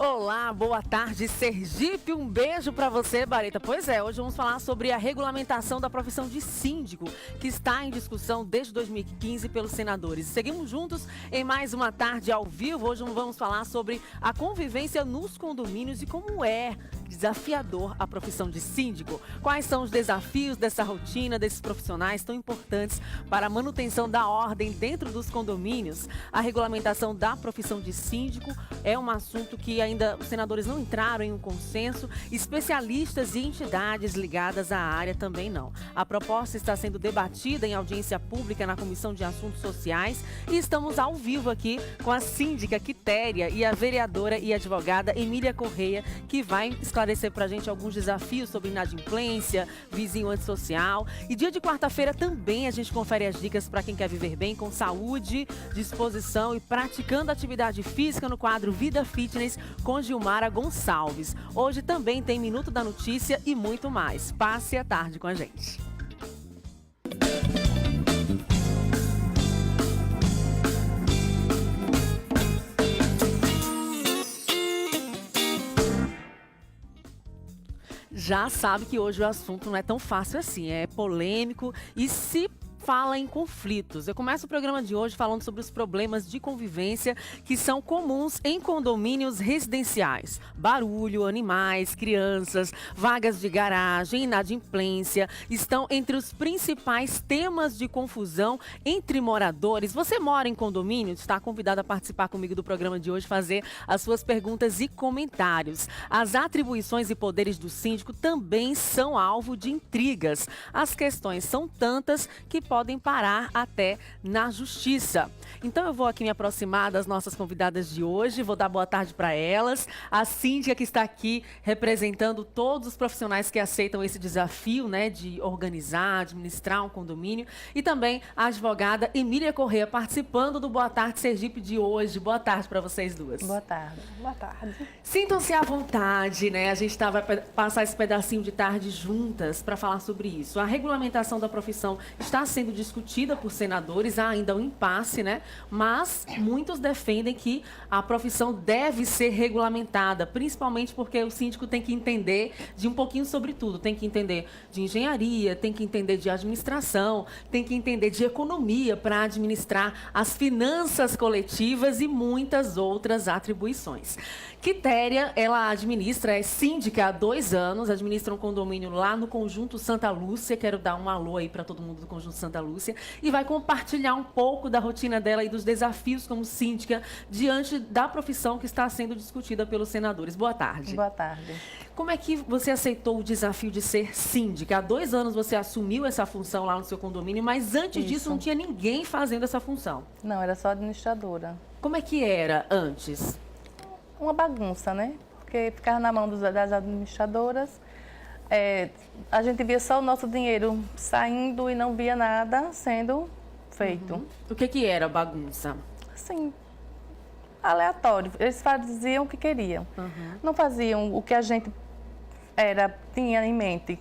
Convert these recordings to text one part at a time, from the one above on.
Olá, boa tarde, Sergipe. Um beijo pra você, Bareta. Pois é, hoje vamos falar sobre a regulamentação da profissão de síndico, que está em discussão desde 2015 pelos senadores. Seguimos juntos em mais uma tarde ao vivo. Hoje vamos falar sobre a convivência nos condomínios e como é desafiador a profissão de síndico. Quais são os desafios dessa rotina, desses profissionais tão importantes para a manutenção da ordem dentro dos condomínios? A regulamentação da profissão de síndico é um assunto que ainda os senadores não entraram em um consenso, especialistas e entidades ligadas à área também não. A proposta está sendo debatida em audiência pública na Comissão de Assuntos Sociais e estamos ao vivo aqui com a síndica Quitéria e a vereadora e advogada Emília Correia, que vai esclarecer para a gente alguns desafios sobre inadimplência, vizinho antissocial. E dia de quarta-feira também a gente confere as dicas para quem quer viver bem, com saúde, disposição e praticando atividade física no quadro Vida Fitness com Gilmara Gonçalves. Hoje também tem Minuto da Notícia e muito mais. Passe a tarde com a gente. Já sabe que hoje o assunto não é tão fácil assim, é polêmico e se fala em conflitos. Eu começo o programa de hoje falando sobre os problemas de convivência que são comuns em condomínios residenciais. Barulho, animais, crianças, vagas de garagem, inadimplência estão entre os principais temas de confusão entre moradores. Você mora em condomínio? Está convidado a participar comigo do programa de hoje, fazer as suas perguntas e comentários. As atribuições e poderes do síndico também são alvo de intrigas. As questões são tantas que podem parar até na justiça. Então eu vou aqui me aproximar das nossas convidadas de hoje, vou dar boa tarde para elas. A síndica que está aqui representando todos os profissionais que aceitam esse desafio, né, de organizar, administrar um condomínio. E também a advogada Emília Correia participando do Boa Tarde Sergipe de hoje. Boa tarde para vocês duas. Boa tarde. Boa tarde. Sintam-se à vontade, né? A gente vai passar esse pedacinho de tarde juntas para falar sobre isso. A regulamentação da profissão está sendo discutida por senadores, há ainda um impasse, né? Mas muitos defendem que a profissão deve ser regulamentada, principalmente porque o síndico tem que entender de um pouquinho sobre tudo. Tem que entender de engenharia, tem que entender de administração, tem que entender de economia para administrar as finanças coletivas e muitas outras atribuições. Quitéria, ela administra, é síndica há 2 anos, administra um condomínio lá no Conjunto Santa Lúcia. Quero dar um alô aí para todo mundo do Conjunto Santa Lúcia e vai compartilhar um pouco da rotina dela e dos desafios como síndica diante da profissão que está sendo discutida pelos senadores. Boa tarde. Boa tarde. Como é que você aceitou o desafio de ser síndica? Há 2 anos você assumiu essa função lá no seu condomínio, mas antes disso não tinha ninguém fazendo essa função. Não, era só administradora. Como é que era antes? Uma bagunça, né? Porque ficava na mão das administradoras. A gente via só o nosso dinheiro saindo e não via nada sendo feito. Uhum. O que era bagunça? Assim, aleatório. Eles faziam o que queriam. Uhum. Não faziam o que a gente tinha em mente.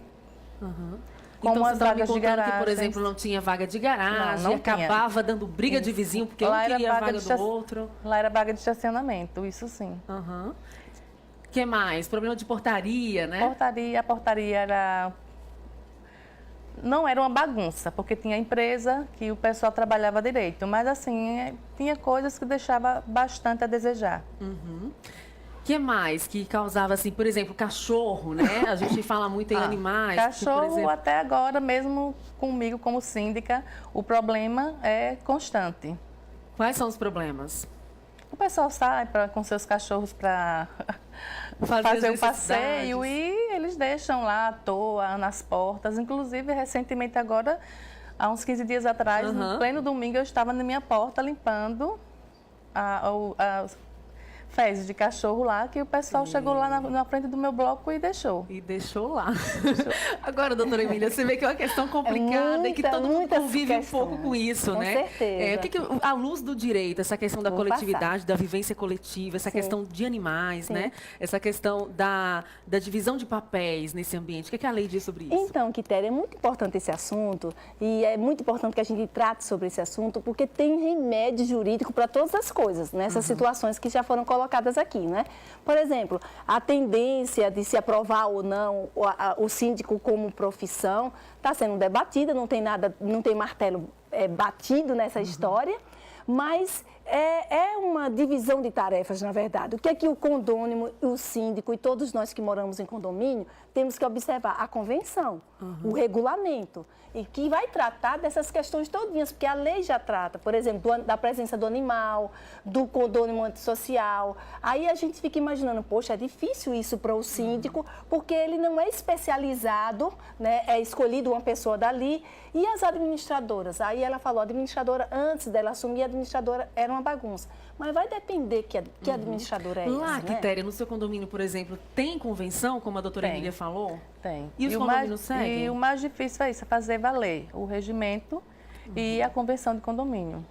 Uhum. Como então, as vagas de garagem. Que, por exemplo, não tinha vaga de garagem, não acabava dando briga de vizinho, porque um queria a vaga do outro. Lá era vaga de estacionamento, isso sim. Uhum. O que mais? Problema de portaria, né? A portaria não era uma bagunça, porque tinha empresa que o pessoal trabalhava direito, mas assim, tinha coisas que deixava bastante a desejar. Uhum. O que mais que causava, assim, por exemplo, cachorro, né? A gente fala muito em animais. Cachorro, por exemplo... até agora, mesmo comigo como síndica, o problema é constante. Quais são os problemas? O pessoal sai com seus cachorros para fazer um passeio e eles deixam lá à toa, nas portas. Inclusive, recentemente agora, há uns 15 dias atrás, no pleno domingo, eu estava na minha porta limpando as fezes de cachorro lá, que o pessoal chegou lá na frente do meu bloco e deixou. E deixou lá. Agora, doutora Emília, você vê que é uma questão complicada e que todo mundo convive um pouco com isso, com né? Certeza. À luz do direito, essa questão da coletividade, da vivência coletiva, essa questão de animais, né? Essa questão da divisão de papéis nesse ambiente. O que a lei diz sobre isso? Então, Quitéria, é muito importante esse assunto e é muito importante que a gente trate sobre esse assunto porque tem remédio jurídico para todas as coisas, né? Essas situações que já foram colocadas. colocadas aqui, né? Por exemplo, a tendência de se aprovar ou não o síndico como profissão está sendo debatida, não tem martelo batido nessa história, mas é uma divisão de tarefas, na verdade. O que é que o condômino, o síndico e todos nós que moramos em condomínio temos que observar? A convenção, o regulamento, e que vai tratar dessas questões todinhas, porque a lei já trata, por exemplo, da presença do animal, do condômino antissocial. Aí a gente fica imaginando, poxa, é difícil isso para o síndico, porque ele não é especializado, né? É escolhido uma pessoa dali. E as administradoras? Aí ela falou, a administradora, antes dela assumir, a administradora era uma bagunça. Mas vai depender que administradora é essa, Lá, né? Quitéria, no seu condomínio, por exemplo, tem convenção, como a doutora Emília falou? Tem. E os condomínios seguem? E o mais difícil é isso, é fazer valer o regimento e a convenção de condomínio.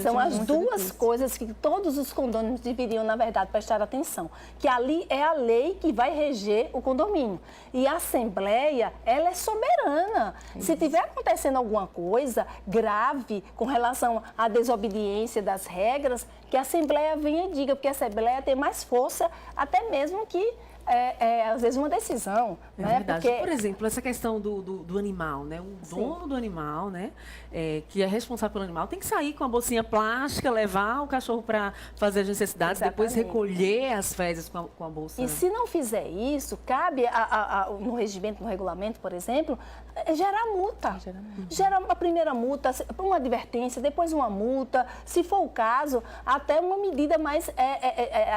São as duas difícil. coisas que todos os condôminos deveriam, na verdade, prestar atenção. Que ali é a lei que vai reger o condomínio. E a Assembleia, ela é soberana. Se tiver acontecendo alguma coisa grave com relação à desobediência das regras, que a Assembleia venha e diga, porque a Assembleia tem mais força até mesmo que às vezes uma decisão. É verdade. Porque... Por exemplo, essa questão do animal, né? O dono do animal, né? Que é responsável pelo animal, tem que sair com a bolsinha plástica, levar o cachorro para fazer as necessidades, depois recolher as fezes com a bolsa. E se não fizer isso, cabe no regimento, no regulamento, por exemplo, gerar multa. Gerar uma primeira multa, uma advertência, depois uma multa, se for o caso, até uma medida mais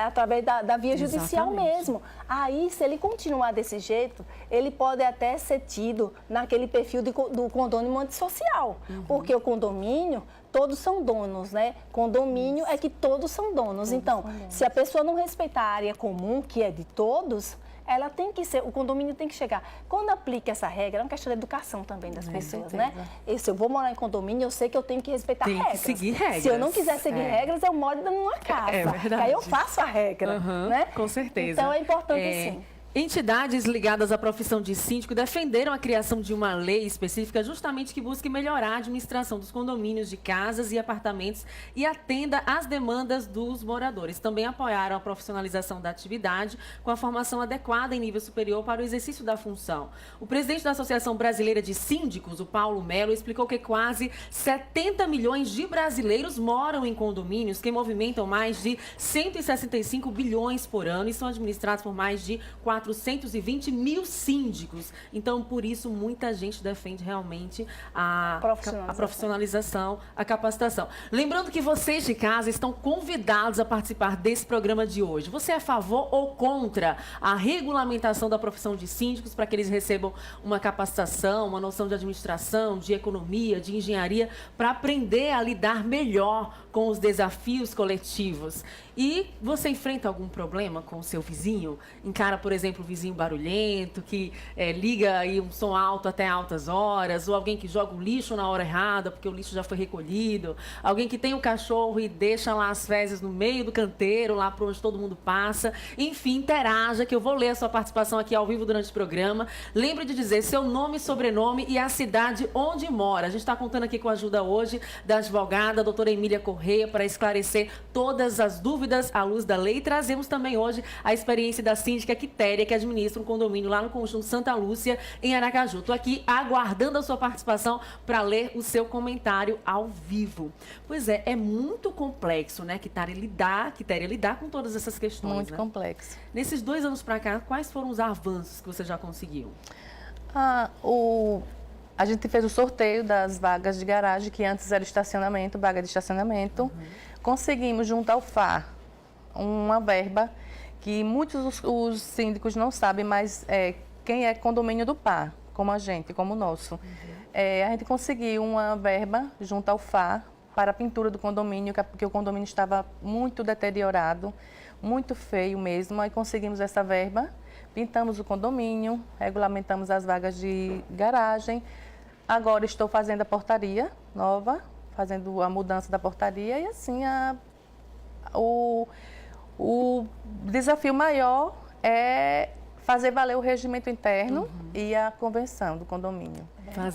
através da via judicial mesmo. Aí, se ele continuar desse jeito, ele pode até ser tido naquele perfil do condômino antissocial. Porque o condomínio, todos são donos, né? Condomínio é que todos são donos. Então, se a pessoa não respeitar a área comum, que é de todos, ela tem que ser, o condomínio tem que chegar. Quando aplica essa regra, é uma questão de educação também das pessoas, né? E se eu vou morar em condomínio, eu sei que eu tenho que respeitar regras. Tem que seguir regras. Se eu não quiser seguir regras, eu moro numa casa. É verdade. Aí eu faço a regra, né? Com certeza. Então é importante sim. Entidades ligadas à profissão de síndico defenderam a criação de uma lei específica justamente que busque melhorar a administração dos condomínios de casas e apartamentos e atenda às demandas dos moradores. Também apoiaram a profissionalização da atividade com a formação adequada em nível superior para o exercício da função. O presidente da Associação Brasileira de Síndicos, o Paulo Melo, explicou que quase 70 milhões de brasileiros moram em condomínios que movimentam mais de 165 bilhões por ano e são administrados por mais de 420 mil síndicos. Então, por isso, muita gente defende realmente a profissionalização, a capacitação. Lembrando que vocês de casa estão convidados a participar desse programa de hoje. Você é a favor ou contra a regulamentação da profissão de síndicos para que eles recebam uma capacitação, uma noção de administração, de economia, de engenharia, para aprender a lidar melhor com os desafios coletivos? E você enfrenta algum problema com o seu vizinho? Encara, por exemplo, o vizinho barulhento, que liga aí um som alto até altas horas, ou alguém que joga o lixo na hora errada, porque o lixo já foi recolhido, alguém que tem o cachorro e deixa lá as fezes no meio do canteiro, lá por onde todo mundo passa. Enfim, interaja, que eu vou ler a sua participação aqui ao vivo durante o programa. Lembre de dizer seu nome, sobrenome e a cidade onde mora. A gente está contando aqui com a ajuda hoje da advogada, a doutora Emília Correia, para esclarecer todas as dúvidas à luz da lei. E trazemos também hoje a experiência da síndica Quitéria, que administra um condomínio lá no Conjunto Santa Lúcia, em Aracaju. Estou aqui aguardando a sua participação para ler o seu comentário ao vivo. Pois é muito complexo, né, Quitéria, lidar com todas essas questões. Muito né? complexo. Nesses 2 anos para cá, quais foram os avanços que você já conseguiu? A gente fez o sorteio das vagas de garagem, que antes era estacionamento, vaga de estacionamento. Conseguimos, junto ao FAR, uma verba que muitos os síndicos não sabem, mas quem é condomínio do PAR, como a gente, como o nosso. A gente conseguiu uma verba junto ao FAR para a pintura do condomínio, porque o condomínio estava muito deteriorado, muito feio mesmo. Aí conseguimos essa verba, pintamos o condomínio, regulamentamos as vagas de garagem. Agora estou fazendo a portaria nova, fazendo a mudança da portaria e assim o desafio maior é fazer valer o regimento interno e a convenção do condomínio.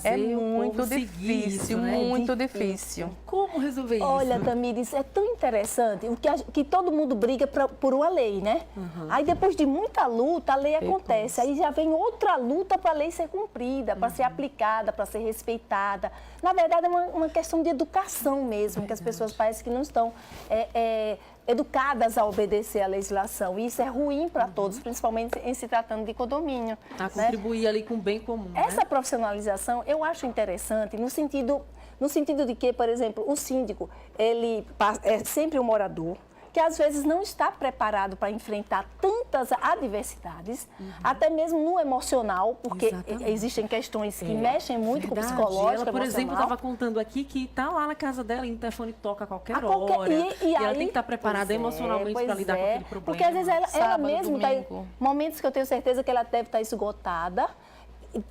É muito difícil, né? Muito difícil. Como resolver isso? Olha, Tamires, é tão interessante que todo mundo briga por uma lei, né? Aí depois de muita luta, a lei acontece. Aí já vem outra luta para a lei ser cumprida, para ser aplicada, para ser respeitada. Na verdade, é uma questão de educação mesmo, que as pessoas parecem que não estão educadas a obedecer à legislação. E isso é ruim para todos, principalmente em se tratando de condomínio. A contribuir ali com o bem comum, Essa profissionalização eu acho interessante no sentido de que, por exemplo, o síndico, ele é sempre um morador, que às vezes não está preparado para enfrentar tantas adversidades, até mesmo no emocional, porque existem questões que mexem muito com o psicológico, ela, por exemplo, estava contando aqui que está lá na casa dela e o telefone toca a qualquer hora. E ela tem que estar preparada emocionalmente para lidar com aquele problema. Porque às vezes ela mesma está em momentos que eu tenho certeza que ela deve estar esgotada,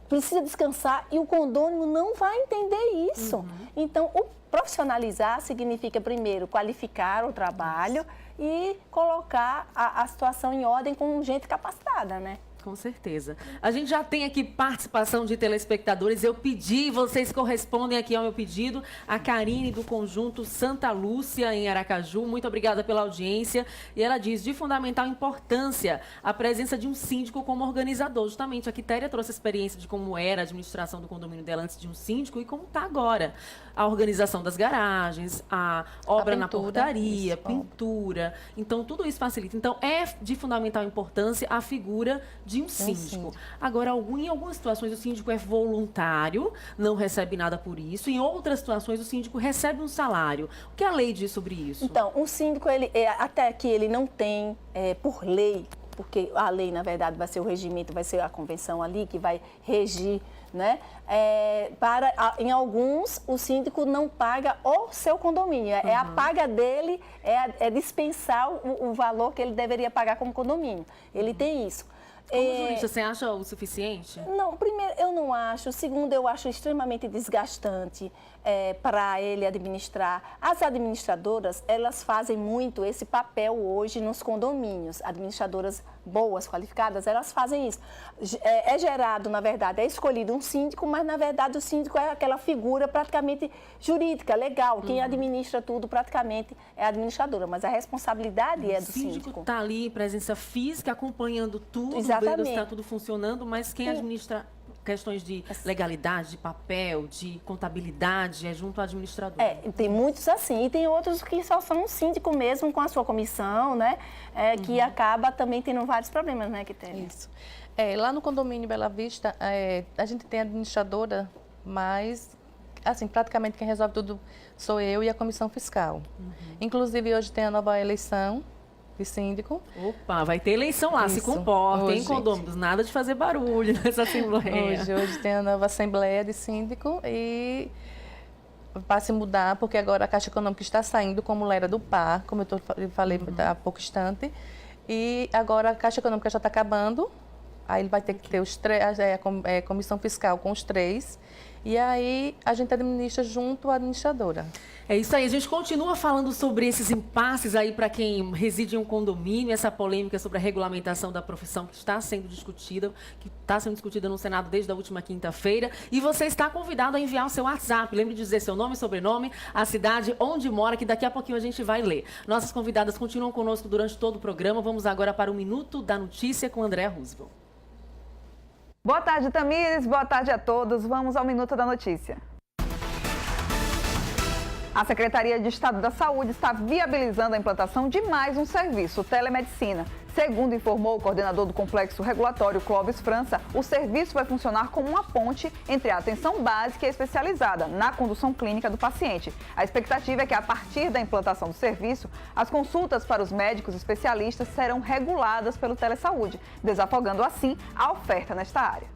precisa descansar e o condômino não vai entender isso. Então, o profissionalizar significa, primeiro, qualificar o trabalho e colocar a situação em ordem com gente capacitada, né? Com certeza. A gente já tem aqui participação de telespectadores. Eu pedi, vocês correspondem aqui ao meu pedido. A Karine, do Conjunto Santa Lúcia, em Aracaju. Muito obrigada pela audiência. E ela diz, de fundamental importância, a presença de um síndico como organizador. Justamente, a Quitéria trouxe a experiência de como era a administração do condomínio dela antes de um síndico e como está agora. A organização das garagens, a obra na portaria, pintura. Então, tudo isso facilita. Então, é de fundamental importância a figura de um síndico. Agora, em algumas situações, o síndico é voluntário, não recebe nada por isso. Em outras situações, o síndico recebe um salário. O que a lei diz sobre isso? Então, o síndico, até aqui, ele não tem, por lei, porque a lei, na verdade, vai ser o regimento, vai ser a convenção ali que vai regir, né? Em alguns, o síndico não paga o seu condomínio. A paga dele é dispensar o valor que ele deveria pagar como condomínio. Ele tem isso. Como jurista, você acha o suficiente? Não, primeiro, eu não acho. Segundo, eu acho extremamente desgastante para ele administrar. As administradoras, elas fazem muito esse papel hoje nos condomínios. Administradoras boas, qualificadas, elas fazem isso. É gerado, na verdade, é escolhido um síndico, mas, na verdade, o síndico é aquela figura praticamente jurídica, legal. Quem administra tudo, praticamente, é a administradora, mas a responsabilidade é do síndico. O síndico está ali, presença física, acompanhando tudo, exatamente, vendo se está tudo funcionando, mas quem administra questões de legalidade, de papel, de contabilidade, é junto ao administrador. Tem muitos assim, e tem outros que só são um síndico mesmo com a sua comissão, né? Que acaba também tendo vários problemas, né, que tem. Isso. Lá no condomínio Bela Vista, a gente tem administradora, mas, assim, praticamente quem resolve tudo sou eu e a comissão fiscal. Inclusive, hoje tem a nova eleição de síndico. Opa, vai ter eleição lá, se comportem, hein, condôminos, nada de fazer barulho nessa assembleia. Hoje tem a nova assembleia de síndico e vai se mudar, porque agora a Caixa Econômica está saindo como era do PAR, como eu falei há pouco instante, e agora a Caixa Econômica já está acabando, aí ele vai ter que ter os três, a comissão fiscal com os três, e aí a gente administra junto à administradora. É isso aí, a gente continua falando sobre esses impasses aí para quem reside em um condomínio, essa polêmica sobre a regulamentação da profissão que está sendo discutida no Senado desde a última quinta-feira. E você está convidado a enviar o seu WhatsApp. Lembre de dizer seu nome, sobrenome, a cidade onde mora, que daqui a pouquinho a gente vai ler. Nossas convidadas continuam conosco durante todo o programa. Vamos agora para o Minuto da Notícia com Andréa Roosevelt. Boa tarde, Tamires. Boa tarde a todos. Vamos ao Minuto da Notícia. A Secretaria de Estado da Saúde está viabilizando a implantação de mais um serviço, telemedicina. Segundo informou o coordenador do Complexo Regulatório, Clóvis França, o serviço vai funcionar como uma ponte entre a atenção básica e especializada na condução clínica do paciente. A expectativa é que, a partir da implantação do serviço, as consultas para os médicos especialistas serão reguladas pelo Telesaúde, desafogando assim a oferta nesta área.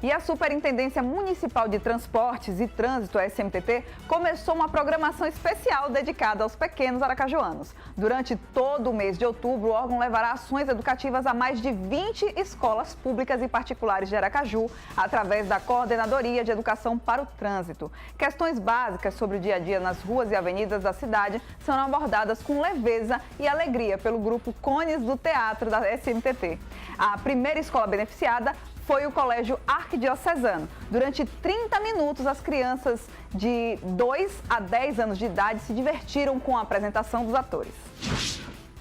E a Superintendência Municipal de Transportes e Trânsito, a SMTT, começou uma programação especial dedicada aos pequenos aracajuanos. Durante todo o mês de outubro, o órgão levará ações educativas a mais de 20 escolas públicas e particulares de Aracaju, através da Coordenadoria de Educação para o Trânsito. Questões básicas sobre o dia a dia nas ruas e avenidas da cidade serão abordadas com leveza e alegria pelo grupo Cones do Teatro da SMTT. A primeira escola beneficiada foi o Colégio Arquidiocesano. Durante 30 minutos, as crianças de 2 a 10 anos de idade se divertiram com a apresentação dos atores.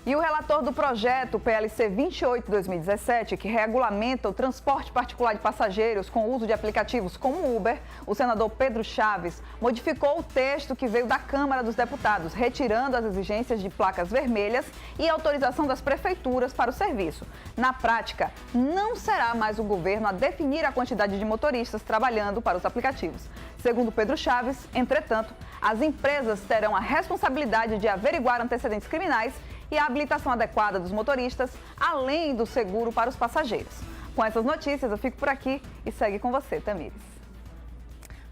E o relator do projeto PLC 28/2017, que regulamenta o transporte particular de passageiros com o uso de aplicativos como o Uber, o senador Pedro Chaves, modificou o texto que veio da Câmara dos Deputados, retirando as exigências de placas vermelhas e autorização das prefeituras para o serviço. Na prática, não será mais o governo a definir a quantidade de motoristas trabalhando para os aplicativos. Segundo Pedro Chaves, entretanto, as empresas terão a responsabilidade de averiguar antecedentes criminais e a habilitação adequada dos motoristas, além do seguro para os passageiros. Com essas notícias, eu fico por aqui e segue com você, Tamires.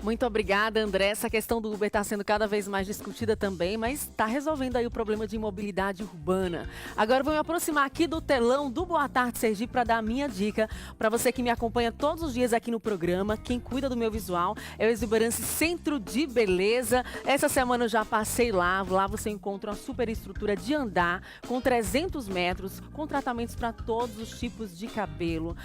Muito obrigada, André. Essa questão do Uber está sendo cada vez mais discutida também, mas está resolvendo aí o problema de mobilidade urbana. Agora eu vou me aproximar aqui do telão do Boa Tarde Sergipe para dar a minha dica. Para você que me acompanha todos os dias aqui no programa, quem cuida do meu visual é o Exuberance Centro de Beleza. Essa semana eu já passei lá. Lá você encontra uma super estrutura de andar com 300 metros, com tratamentos para todos os tipos de cabelo,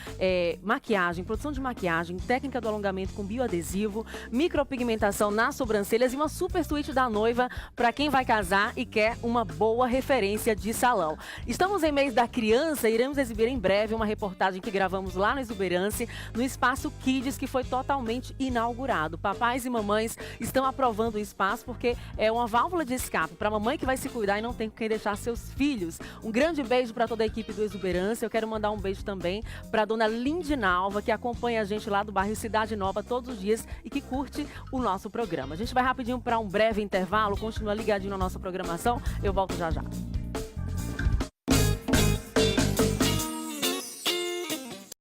maquiagem, produção de maquiagem, técnica do alongamento com bioadesivo, micropigmentação nas sobrancelhas e uma super suíte da noiva para quem vai casar e quer uma boa referência de salão. Estamos em mês da criança e iremos exibir em breve uma reportagem que gravamos lá no Exuberance, no Espaço Kids, que foi totalmente inaugurado. Papais e mamães estão aprovando o espaço porque é uma válvula de escape para a mamãe que vai se cuidar e não tem com quem deixar seus filhos. Um grande beijo para toda a equipe do Exuberance. Eu quero mandar um beijo também para a dona Lindinalva, que acompanha a gente lá do bairro Cidade Nova todos os dias e que curte o nosso programa. A gente vai rapidinho para um breve intervalo, continua ligadinho na nossa programação, eu volto já já.